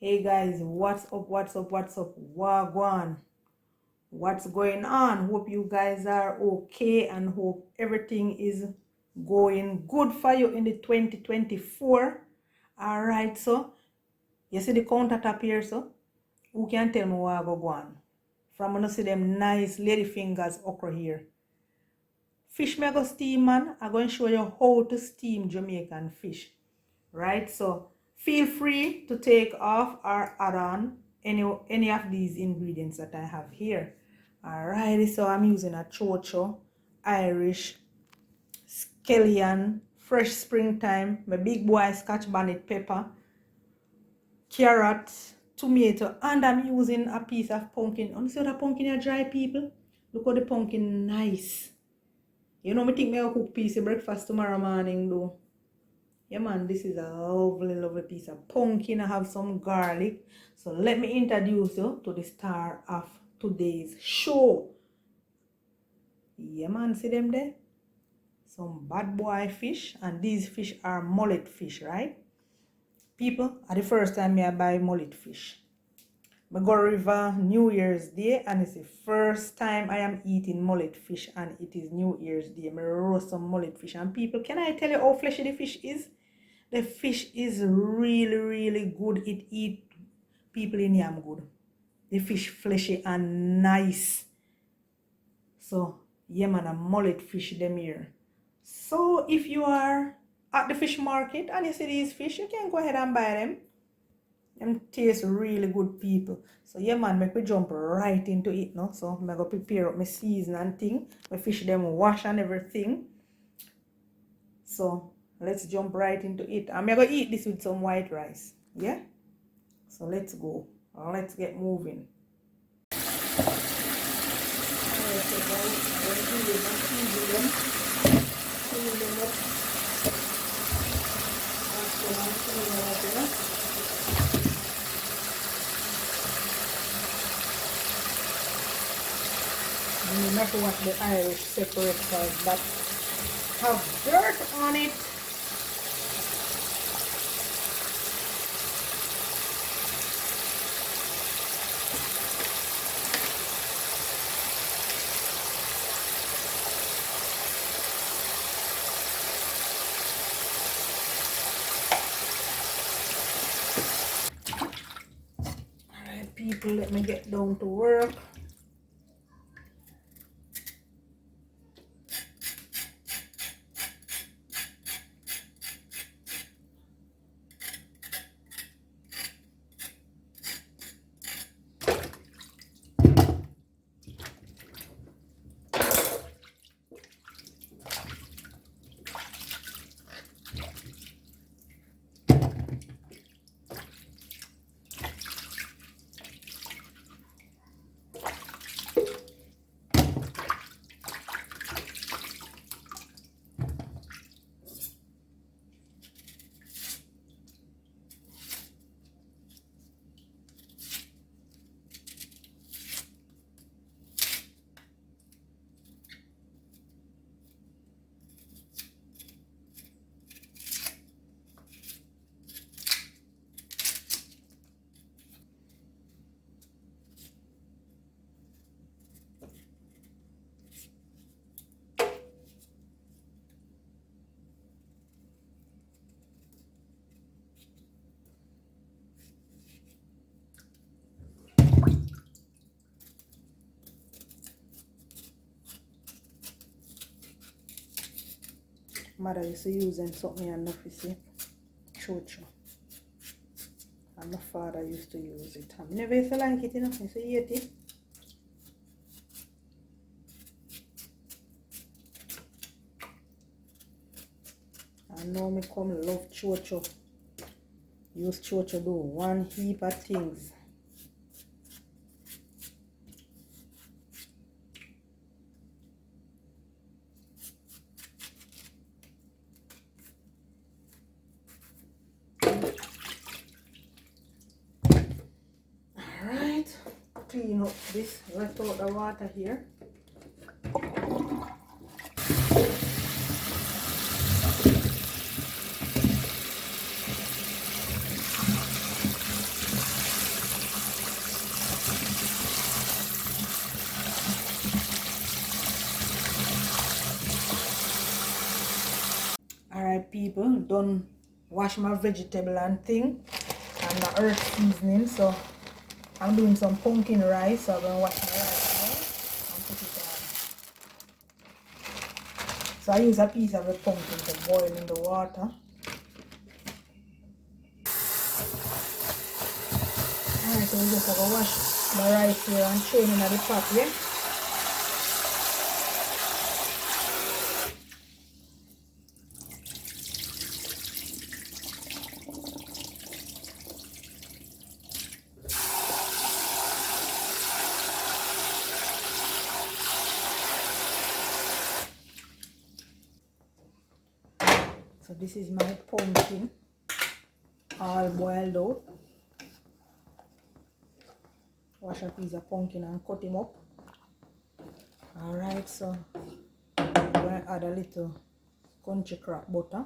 Hey guys, what's up? Wagwan. What's going on? Hope you guys are okay and hope everything is going good for you in the 2024. All right, so you see the countertop here, so who can tell me what go on? From when you see them nice lady fingers okra here. Fish me go steam, man. I'm going to show you how to steam Jamaican fish. Right, so feel free to take off or add on any of these ingredients that I have here. Alrighty, so I'm using a chocho, Irish, scallion, fresh springtime, my big boy scotch bonnet pepper, carrot, tomato, and I'm using a piece of pumpkin. You see what pumpkin are dry, people? Look how the pumpkin nice. You know, I think I'll cook piece of breakfast tomorrow morning though. Yeah man, this is a lovely piece of pumpkin. I have some garlic. So let me introduce you to the star of today's show. Yeah man, see them there? Some bad boy fish, and these fish are mullet fish, right? People, at the first time I buy mullet fish. I go river New Year's Day, and it's the first time I am eating mullet fish, and it is New Year's Day. I roast some mullet fish, and people, can I tell you how fleshy the fish is? The fish is really good. It eat people in yam good. The fish fleshy and nice. So yeah man, a mullet fish them here. So if you are at the fish market and you see these fish, you can go ahead and buy them. Them taste really good, people. So yeah man, make me jump right into it now. So I'm gonna prepare up my season and thing. My fish them wash and everything. So let's jump right into it. I'm gonna eat this with some white rice. Yeah? So let's go. Let's get moving. You not want the Irish separate because that have dirt on it. Alright people, let me get down to work. Mother used to using something enough, you see. Chocho. And my father used to use it. I never used to like it enough. You see it? I know me come love chocho. Use chocho do one heap of things. Alright, clean up this, let out the water here. people. Don't wash my vegetable and thing and the earth seasoning. So I'm doing some pumpkin rice. So I'm going to wash my rice now and put it on. So I use a piece of the pumpkin to boil in the water. Alright, so we just have to wash the rice here and throw it in the pot, yeah? So this is my pumpkin, all boiled out. Wash a piece of pumpkin and cut him up. Alright, so I'm going to add a little country crab butter.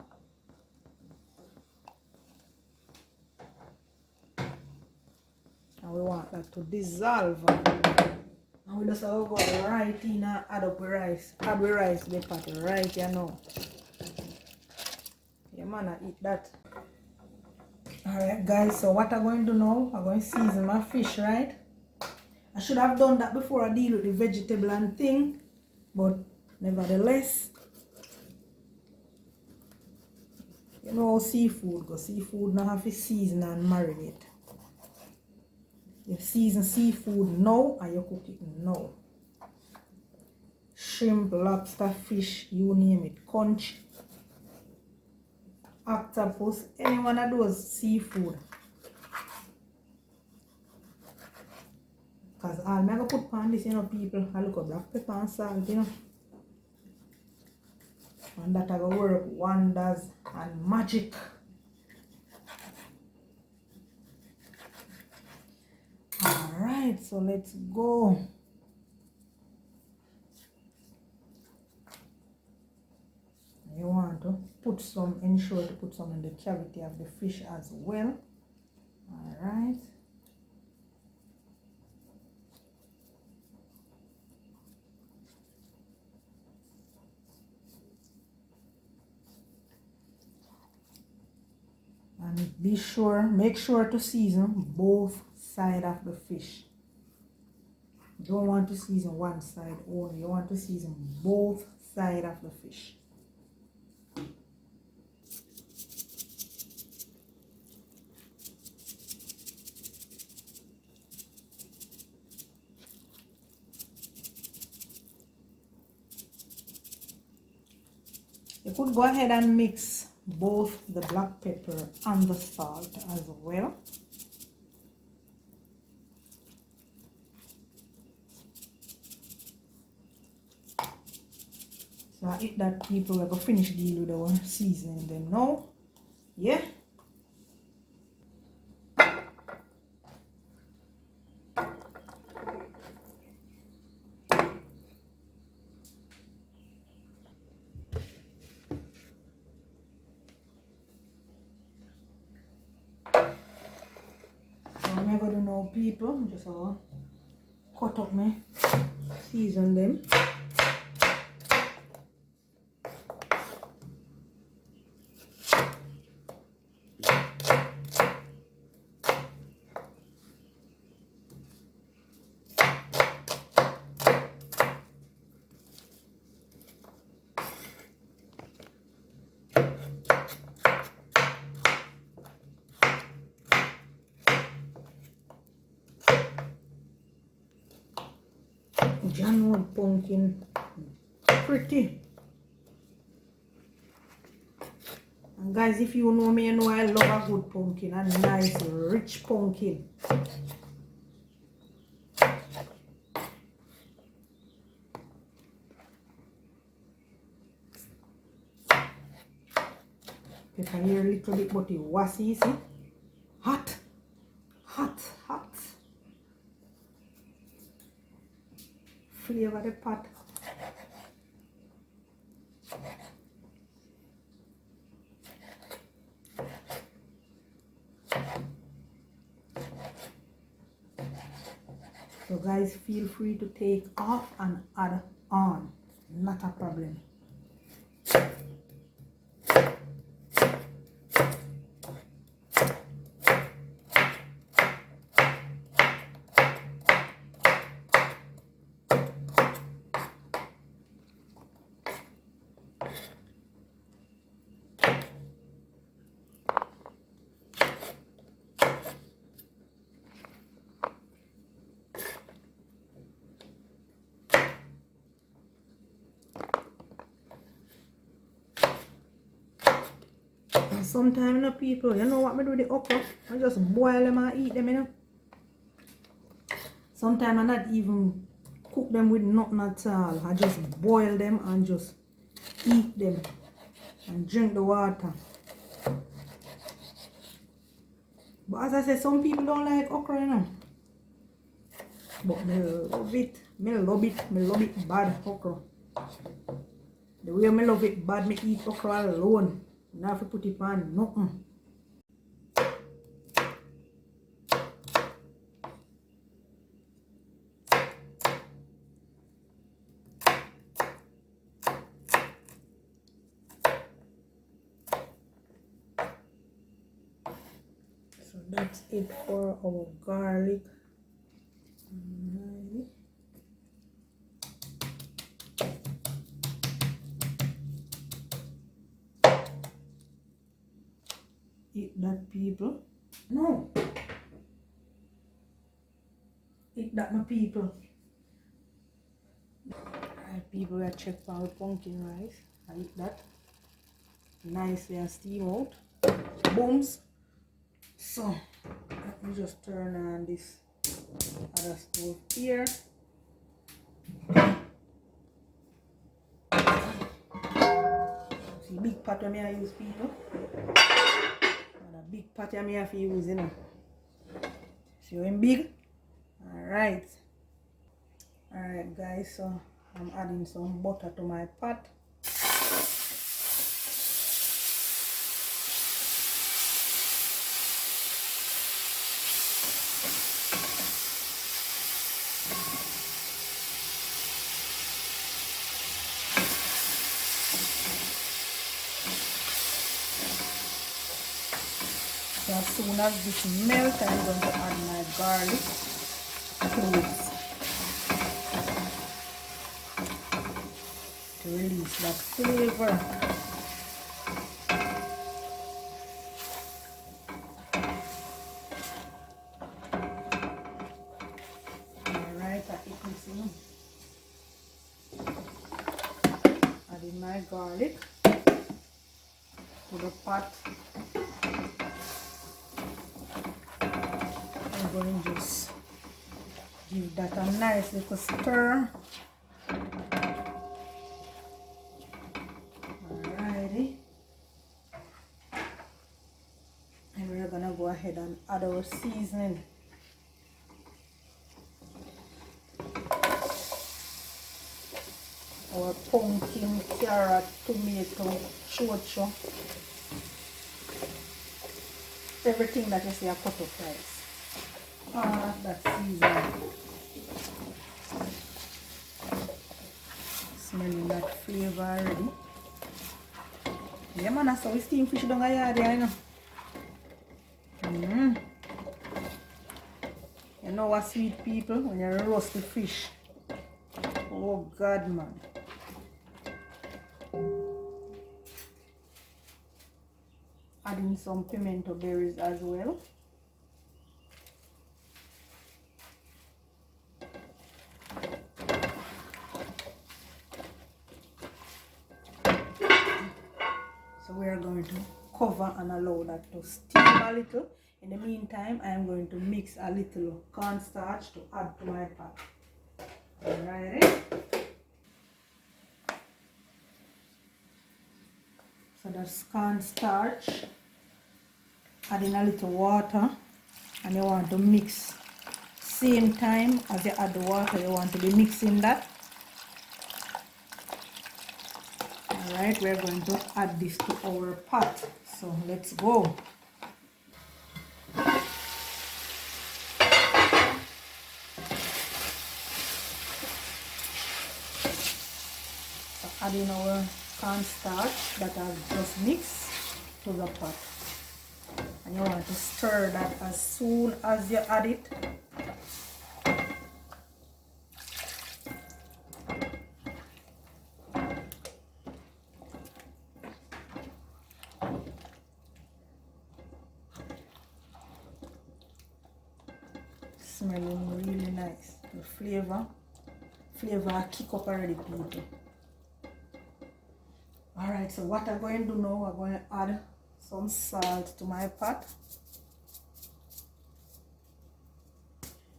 And we want that to dissolve. And we just have to go right in and add up the rice. Add the rice to the pot right here now. Yeah man, I eat that. Alright guys, so what I'm going to do now, I'm going to season my fish, right? I should have done that before I deal with the vegetable and thing. But nevertheless, you know how seafood goes. Seafood now have to season and marinate. You season seafood now and you cook it now. Shrimp, lobster, fish, you name it. Conch, octopus, any one of those seafood. Because all I'm going to put on this, you know, people, I look at black pepper and salt, you know. And that I go work wonders and magic. Alright, so let's go. You want to put some, ensure to put some in the cavity of the fish as well. Alright. And be sure, make sure to season both sides of the fish. You don't want to season one side only, you want to season both sides of the fish. You could go ahead and mix both the black pepper and the salt as well. So I eat that people are going to finish deal with our seasoning them now. Yeah. I'm going to know people, just cut up me, season them. January pumpkin, pretty. And guys, if you know me, you know I love a good pumpkin, a nice rich pumpkin. Pepper here a little bit, but it was easy. Hot, hot, hot. Flavor the pot. So guys, feel free to take off and add on. Not a problem. sometimes, you know, people, you know what I do with the okra? I just boil them and eat them, you know. Sometimes I not even cook them with nothing at all. I just boil them and just eat them and drink the water. But as I said, some people don't like okra, you know. But me love it. Me love it. Me love it bad, okra. The way me love it bad, me eat okra alone. You have to put it on nothing. So that's it for our garlic. Eat that, people. No. Eat that, my people. Alright, people, I check our pumpkin rice. I eat that. Nicely and steam out. Booms. So, let me just turn on this other stove here. See, big pot I use, people. And a big pot I have to use, you know. See when big? Alright. Alright, guys, so I'm adding some butter to my pot. So as soon as this melts, I'm going to add my garlic cloves to release that flavor. Alright, I eat this in. Adding my garlic to the pot. I'm going to just give that a nice little stir. Alrighty. And we're gonna go ahead and add our seasoning. Our pumpkin, carrot, tomato, chocho. Everything that you see a cut of rice. That seasoning. Smelling that flavor already. Yeah, man, that's how we steam fish down here, you know. You know what, sweet people, when you roast the fish. Oh God, man. Adding some pimento berries as well. So we are going to cover and allow that to steam a little. In the meantime, I am going to mix a little cornstarch to add to my pot. Alright. So that's cornstarch. Adding a little water, and you want to mix. Same time as you add the water, you want to be mixing that. Alright, we're going to add this to our pot. So let's go. So adding our cornstarch that I've just mixed to the pot. And you want to stir that as soon as you add it. Smelling really nice. The flavor kick up already, people. Alright, so what I'm going to do now, I'm going to add some salt to my pot.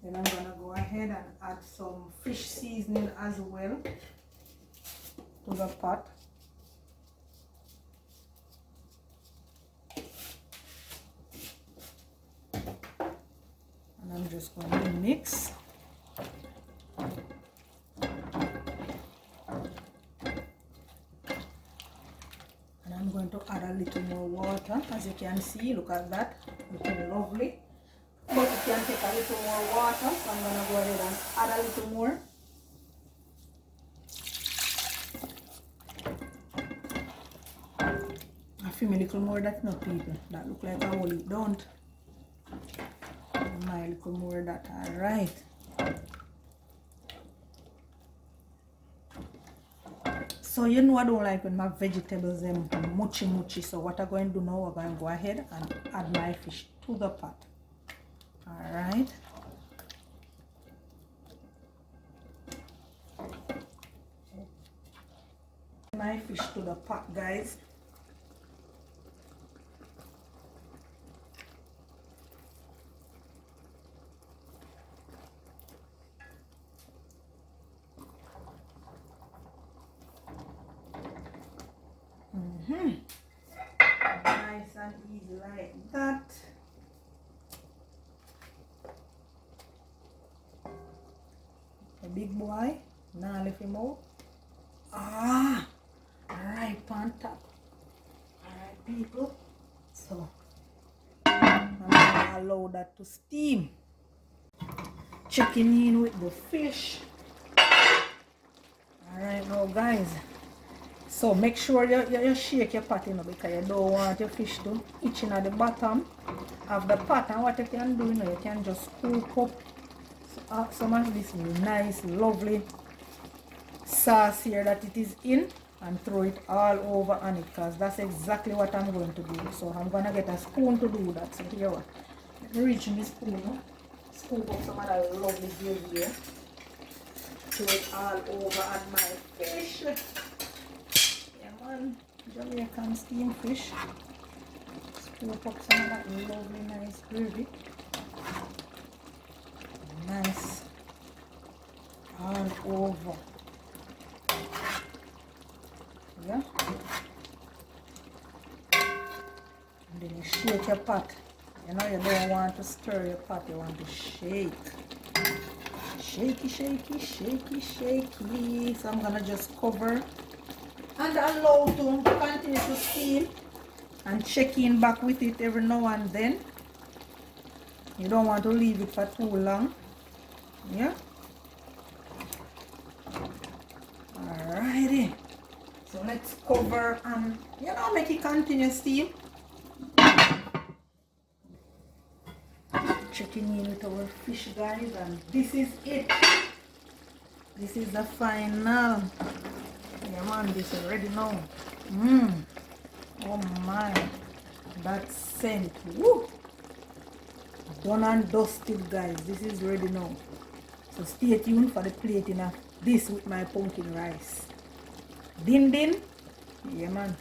Then I'm gonna go ahead and add some fish seasoning as well to the pot. And I'm just going to mix. And I'm going to add a little more water. As you can see, look at that, looking lovely. But you can take a little more water, so I'm going to go ahead and add a little more. I feel a little more, that's not people. That look like a whole heap, don't. My little more of that, alright. So you know I don't like when my vegetables them muchy, so what I'm going to do now, I'm going to go ahead and add my fish to the pot. Alright. My fish to the pot, guys. Nice and easy like that. A big boy, now lift him out. Ah, right on top. Alright, people. So I'm gonna allow that to steam. Checking in with the fish. Alright now, guys. So make sure you shake your pot, because you don't want your fish to itch in at the bottom of the pot. And what you can do, you can just scoop up some of this nice, lovely sauce here that it is in and throw it all over on it, because that's exactly what I'm going to do. So I'm going to get a spoon to do that. So here, let me reach in this spoon, scoop up some of that lovely gravy here. Throw it all over on my fish. Jamaican steamed fish. Scoop up some of that lovely nice gravy. Nice. All over. Yeah. And then you shake your pot. You know you don't want to stir your pot, you want to shake. Shaky, shaky, shaky, shaky. So I'm gonna just cover and allow to continue to steam and check in back with it every now and then. You don't want to leave it for too long. Yeah. Alrighty. So let's cover and make it continue steam. Checking in with our fish, guys, and this is it. This is the final. Yeah man, this is ready now. Oh my, that scent. Woo! Done and dusted, guys. This is ready now. So stay tuned for the plating of this with my pumpkin rice. Din din. Yeah man.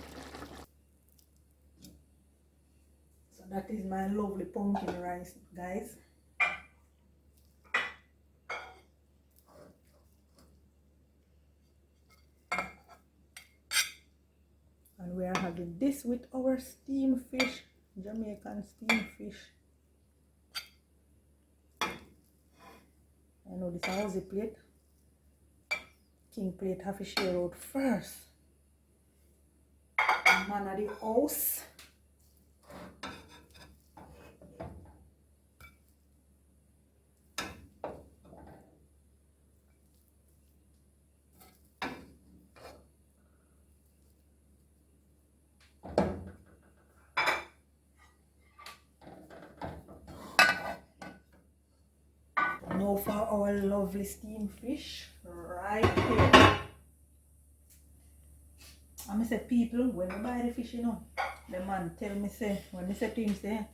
So that is my lovely pumpkin rice, guys. And we are having this with our steamed fish, Jamaican steamed fish. I know this is a housey plate. King plate have to share out first. Man of the house. Now for our lovely steamed fish right here. I say people, when I buy the fish, the man tell me say, when I say to him say,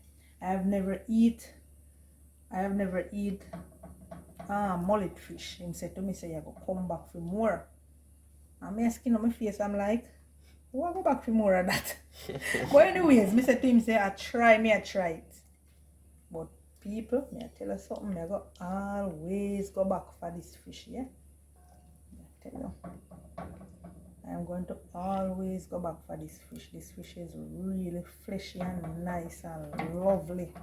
I have never eat mullet fish. Him say to me say, you go come back for more. I'm asking on my face, I'm like, We'll go back for more of that. But anyways, Mr. Tim say I try it. But people, may I tell you something, I go always go back for this fish, yeah? I tell you. I'm going to always go back for this fish. This fish is really fleshy and nice and lovely.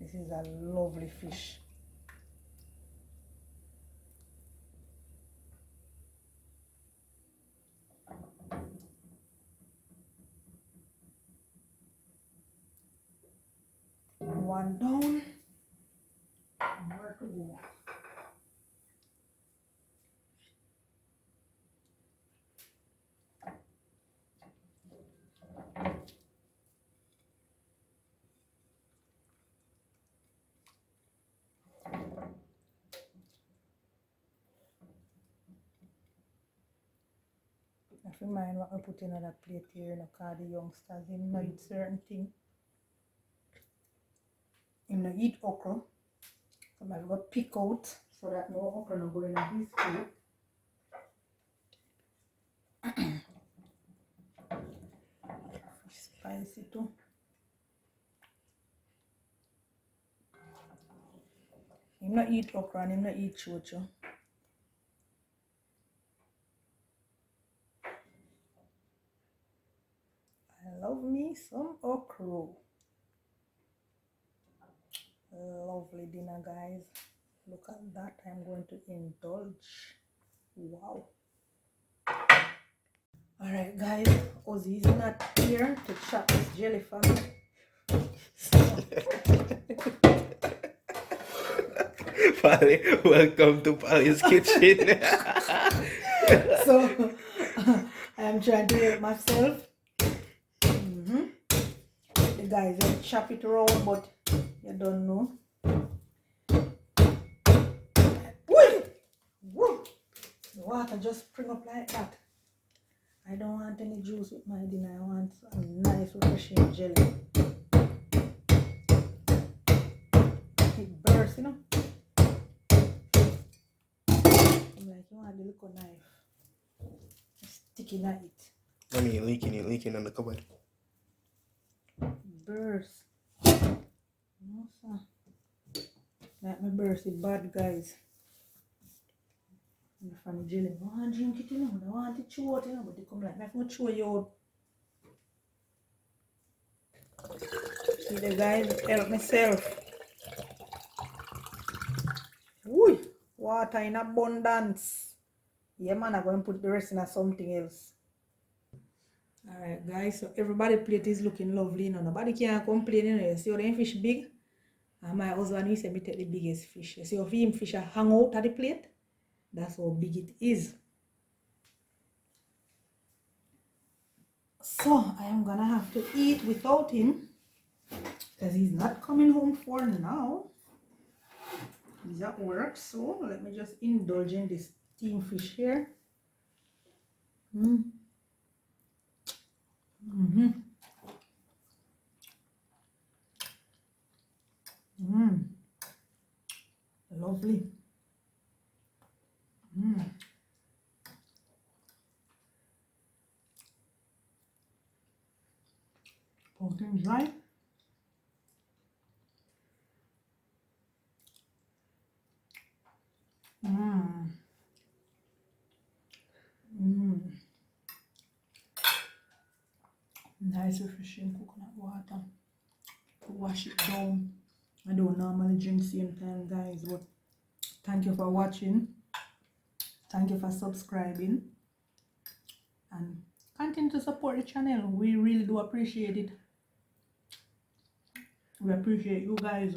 This is a lovely fish. One down. More to go. I have to mind what I put in another plate here, because the youngsters, they know eat certain things. They don't eat okra. So I will pick out so that no okra no go in his plate. Spicy too. Him not eat okra and him not eat chocho. I love me some okra. Lovely dinner, guys. Look at that. I'm going to indulge. Wow. Alright, guys. Ozzy is not here to chop this jelly for me. Polly, welcome to Polly's kitchen. So, I'm trying to help myself. The guys will chop it around, but you don't know. Woo! The water just spring up like that. I don't want any juice with my dinner. I want a nice refreshing jelly. It bursts, you know. I'm like, you want the little knife. Sticking at it. I mean, leaking on the cupboard. Burst. No, sir. Like my burst is bad, guys. And from the jelly, I want to drink it, you know. I want to chew it, you know. But they come like, I can chew you out. See the guys, help myself. Woo! Water in abundance. Yeah, man, I'm going to put the rest in something else. Alright, guys, so everybody's plate is looking lovely. No, nobody can complain. You know, you see how the fish big? And my husband, he said, me take the biggest fish. You see how him fish hang out at the plate? That's how big it is. So, I am going to have to eat without him. Because he's not coming home for now. He's at work, so let me just indulge in this steamed fish here. Lovely. Pumpkin dry. Nice refreshing coconut water to wash it down. I don't normally drink same time, guys, but thank you for watching. Thank you for subscribing. And continue to support the channel. We really do appreciate it. We appreciate you guys.